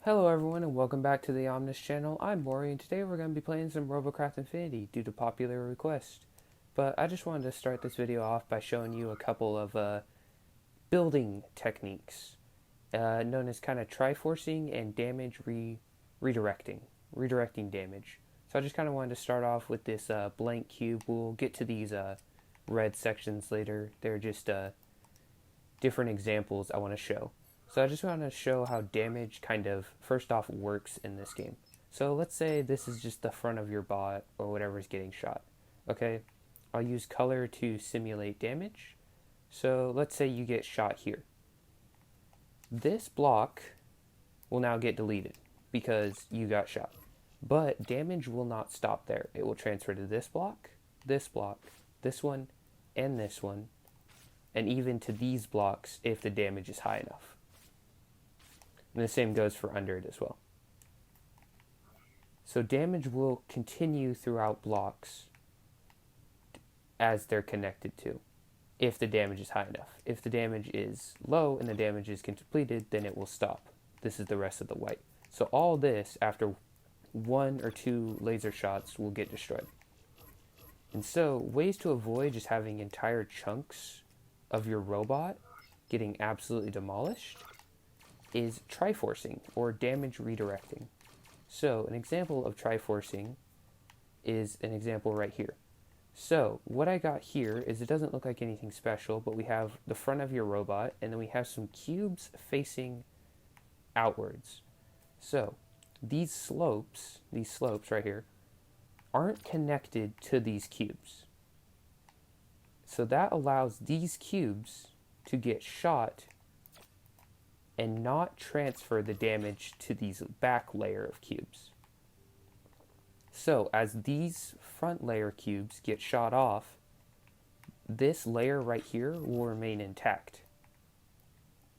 Hello everyone and welcome back to the Omnis channel. I'm Morie and today we're going to be playing some Robocraft Infinity due to popular request. But I just wanted to start this video off by showing you a couple of building techniques known as kind of triforcing and redirecting damage. So I just kind of wanted to start off with this blank cube. We'll get to these red sections later. They're just different examples I want to show. So I just want to show how damage kind of first off works in this game. So let's say this is just the front of your bot or whatever is getting shot. Okay, I'll use color to simulate damage. So let's say you get shot here. This block will now get deleted because you got shot. But damage will not stop there. It will transfer to this block, this one, and this one, and even to these blocks if the damage is high enough. And the same goes for under it as well. So damage will continue throughout blocks as they're connected to, if the damage is high enough. If the damage is low and the damage is completed, then it will stop. This is the rest of the white. So all this, after 1 or 2 laser shots, will get destroyed. And so ways to avoid just having entire chunks of your robot getting absolutely demolished is triforcing or damage redirecting. So an example of triforcing is an example right here. So what I got here is it doesn't look like anything special, but we have the front of your robot and then we have some cubes facing outwards. So these slopes right here aren't connected to these cubes. So that allows these cubes to get shot and not transfer the damage to these back layer of cubes. So as these front layer cubes get shot off, this layer right here will remain intact.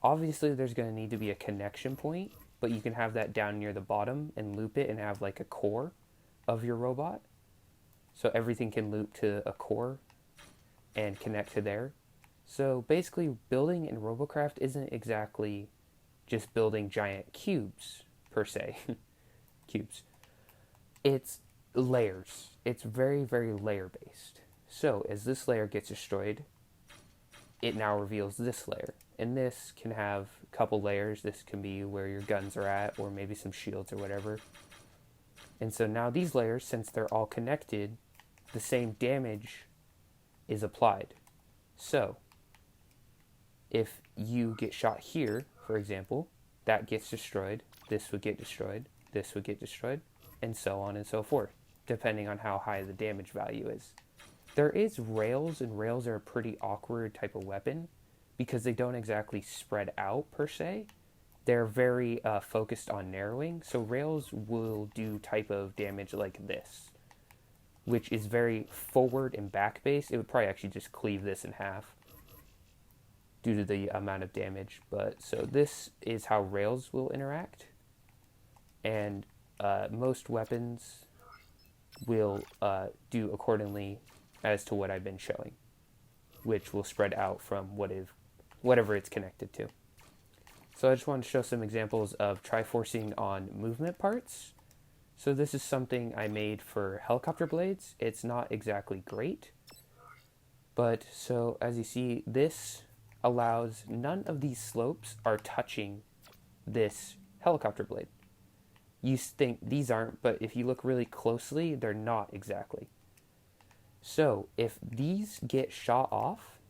Obviously there's going to need to be a connection point, but you can have that down near the bottom and loop it and have like a core of your robot. So everything can loop to a core and connect to there. So basically building in Robocraft isn't exactly just building giant cubes per se. Cubes. It's layers. It's very, very layer based. So as this layer gets destroyed, it now reveals this layer. And this can have a couple layers. This can be where your guns are at, or maybe some shields or whatever. And so now these layers, since they're all connected, the same damage is applied. So if you get shot here, for example, that gets destroyed, this would get destroyed, this would get destroyed, and so on and so forth, depending on how high the damage value is. There is rails, and rails are a pretty awkward type of weapon because they don't exactly spread out per se. They're very focused on narrowing, so rails will do type of damage like this, which is very forward and back based. It would probably actually just cleave this in half due to the amount of damage. But so this is how rails will interact, and most weapons will do accordingly as to what I've been showing, which will spread out from whatever it's connected to. So I just want to show some examples of triforcing on movement parts. So this is something I made for helicopter blades. It's not exactly great, but so as you see, this allows none of these slopes are touching this helicopter blade. You think these aren't, but if you look really closely, they're not exactly. So if these get shot off,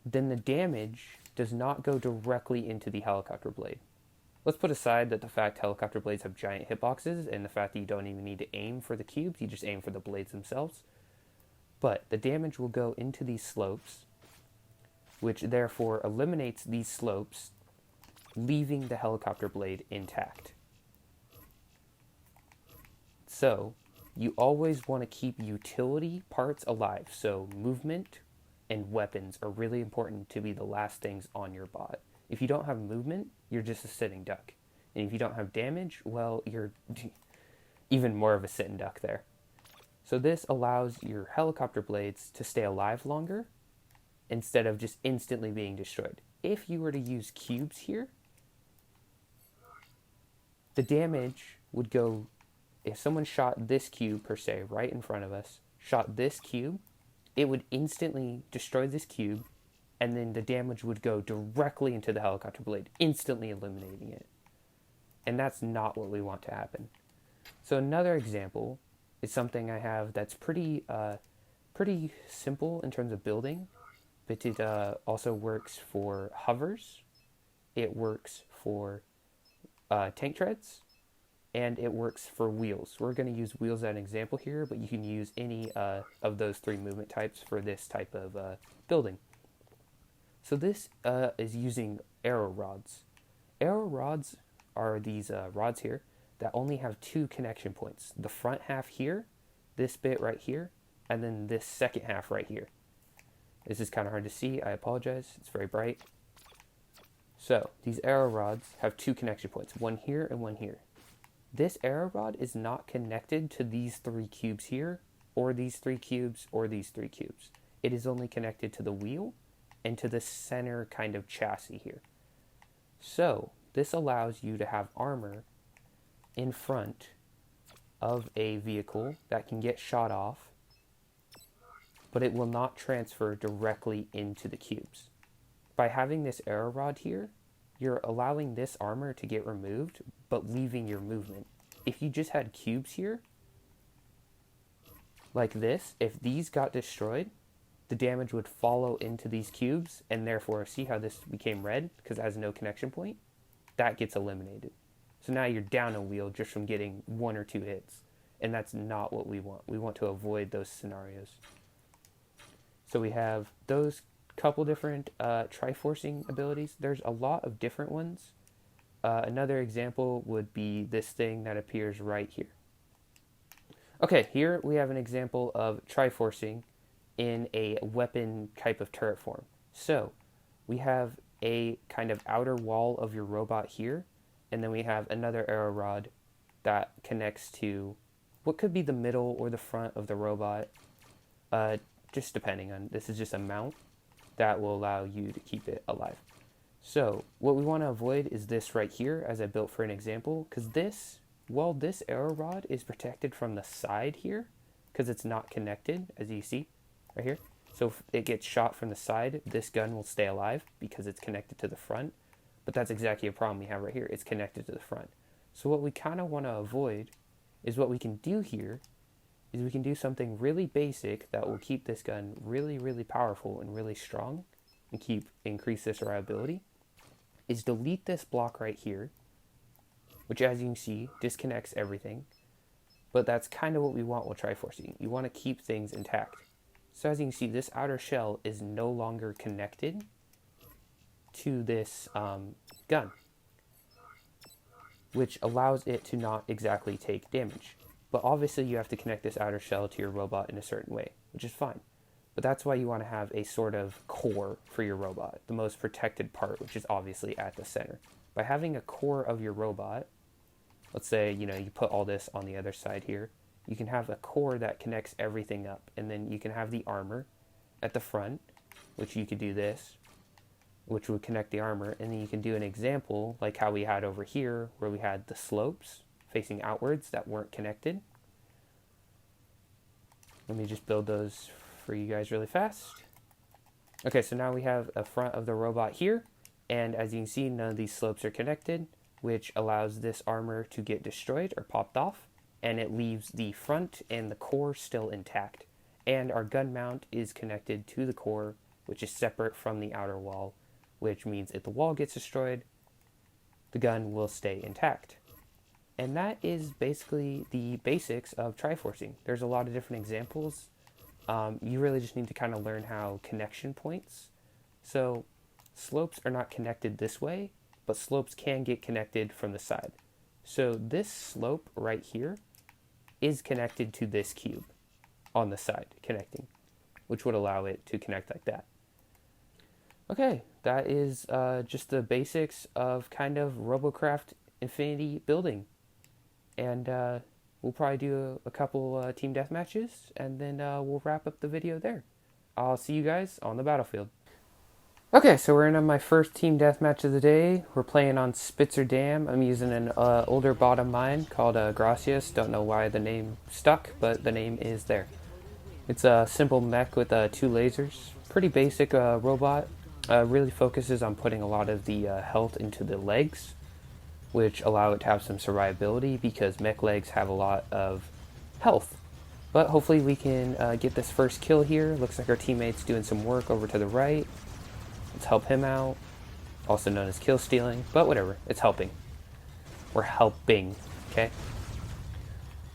then the damage does not go directly into the helicopter blade. Let's put aside that the fact helicopter blades have giant hitboxes and the fact that you don't even need to aim for the cubes, you just aim for the blades themselves. But the damage will go into these slopes, which therefore eliminates these slopes, leaving the helicopter blade intact. So you always want to keep utility parts alive. So movement and weapons are really important to be the last things on your bot. If you don't have movement, you're just a sitting duck. And if you don't have damage, well, you're even more of a sitting duck there. So this allows your helicopter blades to stay alive longer instead of just instantly being destroyed. If you were to use cubes here, the damage would go, if someone shot this cube per se right in front of us, shot this cube, it would instantly destroy this cube, and then the damage would go directly into the helicopter blade, instantly eliminating it. And that's not what we want to happen. So another example is something I have that's pretty simple in terms of building, but it also works for hovers, it works for tank treads, and it works for wheels. We're going to use wheels as an example here, but you can use any of those three movement types for this type of building. So this is using arrow rods. Arrow rods are these rods here that only have two connection points. The front half here, this bit right here, and then this second half right here. This is kind of hard to see, I apologize, it's very bright. So these arrow rods have two connection points, one here and one here. This arrow rod is not connected to these three cubes here, or these three cubes, or these three cubes. It is only connected to the wheel and to the center kind of chassis here. So this allows you to have armor in front of a vehicle that can get shot off, but it will not transfer directly into the cubes. By having this arrow rod here, you're allowing this armor to get removed, but leaving your movement. If you just had cubes here, like this, if these got destroyed, the damage would follow into these cubes, and therefore, see how this became red? Because it has no connection point? That gets eliminated. So now you're down a wheel just from getting one or two hits, and that's not what we want. We want to avoid those scenarios. So we have those couple different Triforcing abilities. There's a lot of different ones. Another example would be this thing that appears right here. Okay, here we have an example of Triforcing in a weapon type of turret form. So we have a kind of outer wall of your robot here, and then we have another arrow rod that connects to what could be the middle or the front of the robot, just depending on, this is just a mount that will allow you to keep it alive. So what we want to avoid is this right here, as I built for an example, because this, well, this arrow rod is protected from the side here, because it's not connected, as you see right here. So if it gets shot from the side, this gun will stay alive because it's connected to the front. But that's exactly a problem we have right here. It's connected to the front. So what we kind of want to avoid is what we can do here is we can do something really basic that will keep this gun really, really powerful and really strong and increase this reliability, is delete this block right here, which, as you can see, disconnects everything. But that's kind of what we want with Triforcing. You want to keep things intact. So as you can see, this outer shell is no longer connected to this gun, which allows it to not exactly take damage. But obviously you have to connect this outer shell to your robot in a certain way, which is fine. But that's why you want to have a sort of core for your robot, the most protected part, which is obviously at the center. By having a core of your robot, let's say, you put all this on the other side here, you can have a core that connects everything up, and then you can have the armor at the front, which you could do this, which would connect the armor, and then you can do an example like how we had over here, where we had the slopes facing outwards that weren't connected. Let me just build those for you guys really fast. Okay, so now we have a front of the robot here, and as you can see, none of these slopes are connected, which allows this armor to get destroyed or popped off, and it leaves the front and the core still intact. And our gun mount is connected to the core, which is separate from the outer wall, which means if the wall gets destroyed, the gun will stay intact. And that is basically the basics of Triforcing. There's a lot of different examples. You really just need to kind of learn how connection points. So slopes are not connected this way, but slopes can get connected from the side. So this slope right here is connected to this cube on the side connecting, which would allow it to connect like that. Okay, that is just the basics of kind of Robocraft Infinity building. And we'll probably do a couple team deathmatches, and then we'll wrap up the video there. I'll see you guys on the battlefield. Okay, so we're in on my first team deathmatch of the day. We're playing on Spitzer Dam. I'm using an older bot of mine called Gracias. Don't know why the name stuck, but the name is there. It's a simple mech with 2 lasers. Pretty basic robot. Really focuses on putting a lot of the health into the legs, which allow it to have some survivability because mech legs have a lot of health. But hopefully we can get this first kill here. Looks like our teammate's doing some work over to the right. Let's help him out, also known as kill stealing, but whatever, it's helping. We're helping, okay?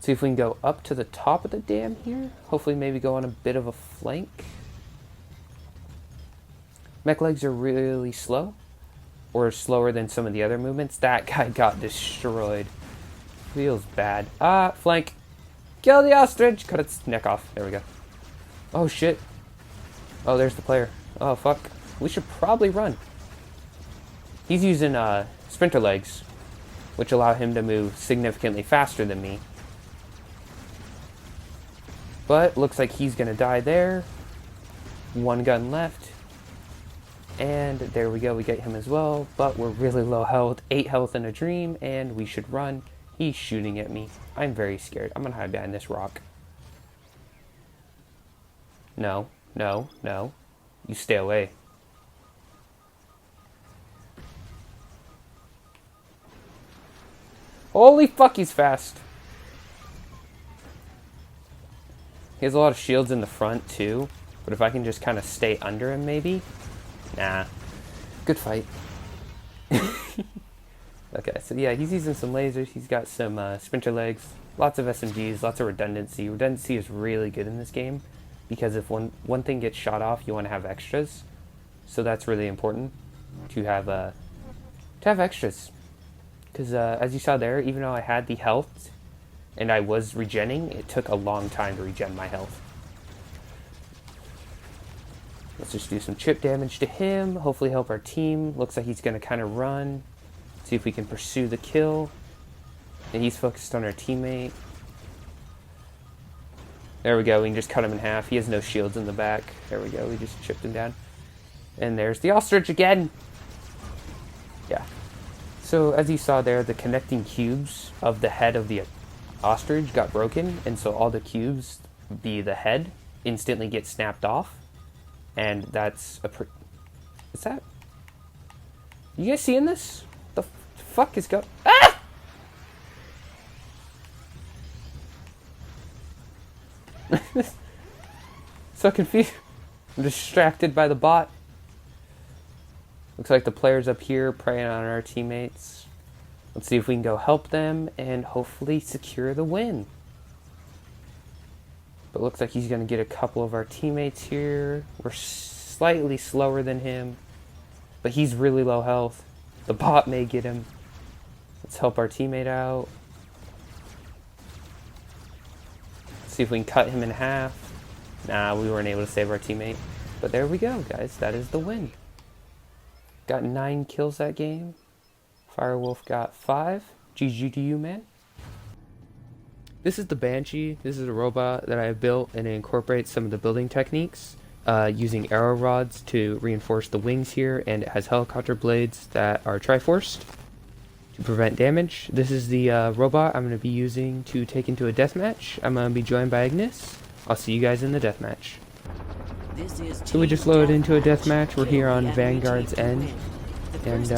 See if we can go up to the top of the dam here. Hopefully maybe go on a bit of a flank. Mech legs are really slow, or slower than some of the other movements. That guy got destroyed. Feels bad. Ah, flank. Kill the ostrich. Cut its neck off. There we go. Oh shit. Oh, there's the player. Oh fuck. We should probably run. He's using sprinter legs, which allow him to move significantly faster than me. But looks like he's gonna die there. 1 gun left. And there we go, we get him as well. But we're really low health, 8 health in a dream, and we should run. He's shooting at me. I'm very scared. I'm gonna hide behind this rock. No, no, no. You stay away. Holy fuck, he's fast. He has a lot of shields in the front too, but if I can just kind of stay under him maybe? Nah. Good fight. Okay, so yeah, he's using some lasers. He's got some sprinter legs, lots of SMGs, lots of redundancy. Redundancy is really good in this game because if one thing gets shot off, you want to have extras. So that's really important to have extras. Because as you saw there, even though I had the health and I was regenning, it took a long time to regen my health. Let's just do some chip damage to him, hopefully help our team. Looks like he's going to kind of run, see if we can pursue the kill. And he's focused on our teammate. There we go, we can just cut him in half. He has no shields in the back. There we go, we just chipped him down. And there's the ostrich again! Yeah. So as you saw there, the connecting cubes of the head of the ostrich got broken, and so all the cubes, the head, instantly get snapped off. And that's a is that? You guys seeing this? The fuck is going? Ah! So confused. I'm distracted by the bot. Looks like the player's up here preying on our teammates. Let's see if we can go help them and hopefully secure the win. But looks like he's going to get a couple of our teammates here. We're slightly slower than him, but he's really low health. The bot may get him. Let's help our teammate out. See if we can cut him in half. Nah, we weren't able to save our teammate. But there we go, guys. That is the win. Got 9 kills that game. Firewolf got 5. GG to you, man. This is the Banshee. This is a robot that I have built, and it incorporates some of the building techniques using arrow rods to reinforce the wings here, and it has helicopter blades that are triforced to prevent damage. This is the robot I'm going to be using to take into a deathmatch. I'm going to be joined by Ignis. I'll see you guys in the deathmatch. So we just loaded into a deathmatch. We're here on Vanguard's end, and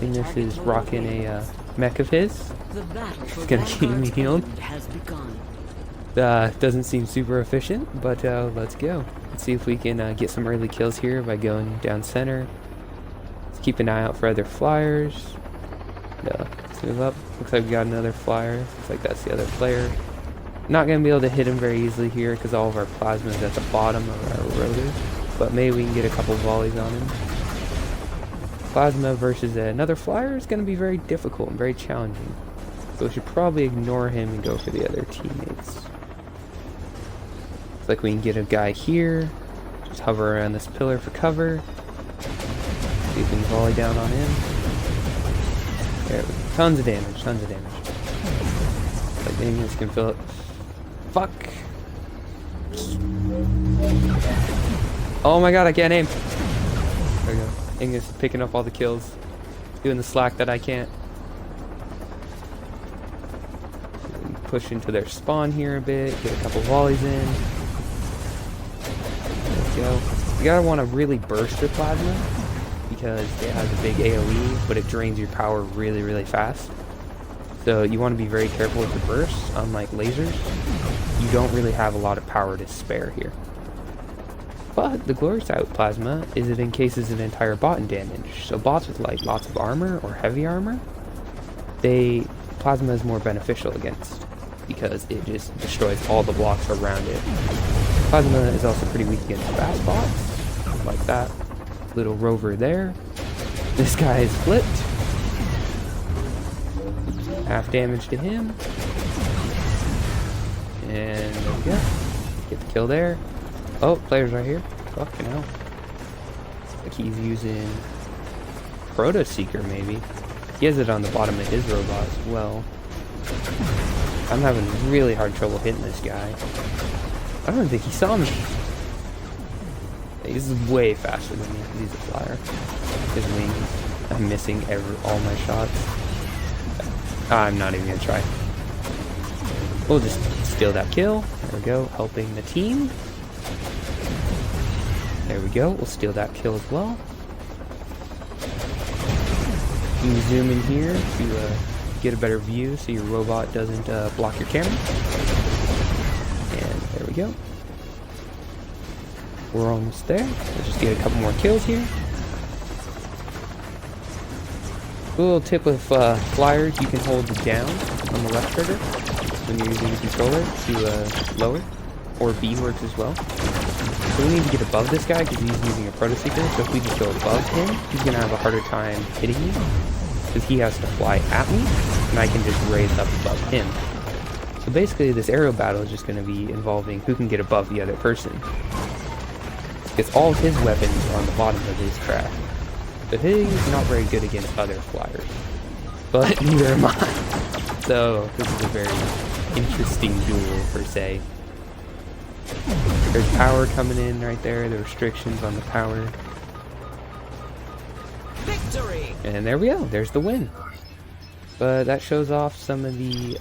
Ignis is rocking a mech of his. He's gonna keep me healed. Doesn't seem super efficient, but let's go. Let's see if we can get some early kills here by going down center. Let's keep an eye out for other flyers. Let's move up. Looks like we got another flyer. Looks like that's the other player. Not going to be able to hit him very easily here because all of our plasma is at the bottom of our rotors. But maybe we can get a couple volleys on him. Plasma versus another flyer is going to be very difficult and very challenging. So we should probably ignore him and go for the other teammates. Looks like we can get a guy here. Just hover around this pillar for cover. See if we can volley down on him. There we go. Tons of damage, tons of damage. Like Ignis can fill it. Fuck. Oh my god, I can't aim. There we go. Ingus is picking up all the kills, doing the slack that I can't. Push into their spawn here a bit, get a couple volleys in. There we go. You gotta want to really burst your plasma because it has a big AoE, but it drains your power really, really fast. So you want to be very careful with the bursts. Unlike lasers, you don't really have a lot of power to spare here. But the glorious side with plasma is it encases an entire bot in damage. So bots with like lots of armor or heavy armor, plasma is more beneficial against because it just destroys all the blocks around it. Plasma is also pretty weak against fast bots, like that little rover there. This guy is flipped. Half damage to him. And there we go. Get the kill there. Oh, player's right here. Fucking hell. Like he's using Proto Seeker maybe. He has it on the bottom of his robot as well. I'm having really hard trouble hitting this guy. I don't think he saw me. He's way faster than me because he's a flyer. His wings. I'm missing all my shots. I'm not even gonna try. We'll just steal that kill. There we go, helping the team. There we go, we'll steal that kill as well. You can zoom in here to get a better view so your robot doesn't block your camera. And there we go. We're almost there. Let's just get a couple more kills here. A little tip with flyers, you can hold down on the left trigger when you're using the controller to lower, or B works as well. So we need to get above this guy because he's using a Proto Seeker, so if we just go above him, he's going to have a harder time hitting me because he has to fly at me, and I can just raise up above him. So basically this aerial battle is just going to be involving who can get above the other person. Because all of his weapons are on the bottom of his track. So he's not very good against other flyers. But neither am I. So this is a very interesting duel per se. There's power coming in right there, the restrictions on the power. Victory! And there we go, there's the win. But that shows off some of the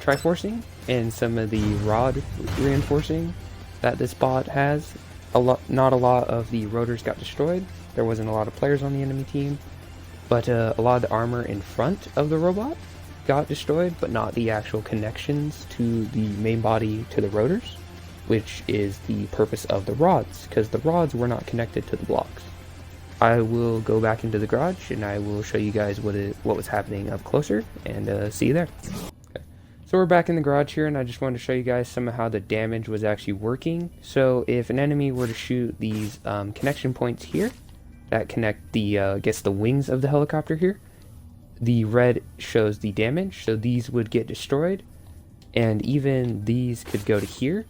Triforcing and some of the rod reinforcing that this bot has. Not a lot of the rotors got destroyed. There wasn't a lot of players on the enemy team, but a lot of the armor in front of the robot got destroyed, but not the actual connections to the main body to the rotors, which is the purpose of the rods, because the rods were not connected to the blocks. I will go back into the garage and I will show you guys what was happening up closer, and see you there. Okay. So we're back in the garage here, and I just wanted to show you guys some of how the damage was actually working. So if an enemy were to shoot these connection points here that connect the I guess the wings of the helicopter here, the red shows the damage, so these would get destroyed, and even these could go to here.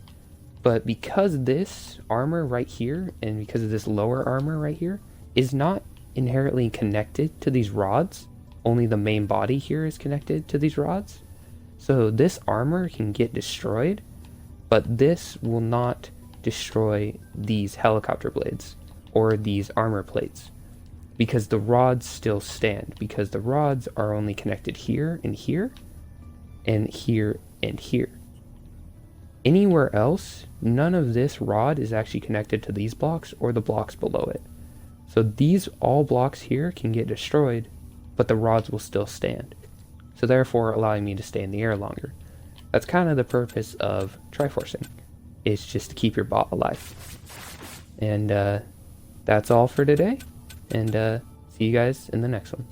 But because this armor right here, and because of this lower armor right here, is not inherently connected to these rods, only the main body here is connected to these rods, so this armor can get destroyed, but this will not destroy these helicopter blades or these armor plates, because the rods still stand, because the rods are only connected here and here, and here and here. Anywhere else, none of this rod is actually connected to these blocks or the blocks below it. So these all blocks here can get destroyed, but the rods will still stand. So therefore allowing me to stay in the air longer. That's kind of the purpose of Triforcing. It's just to keep your bot alive. And that's all for today. And see you guys in the next one.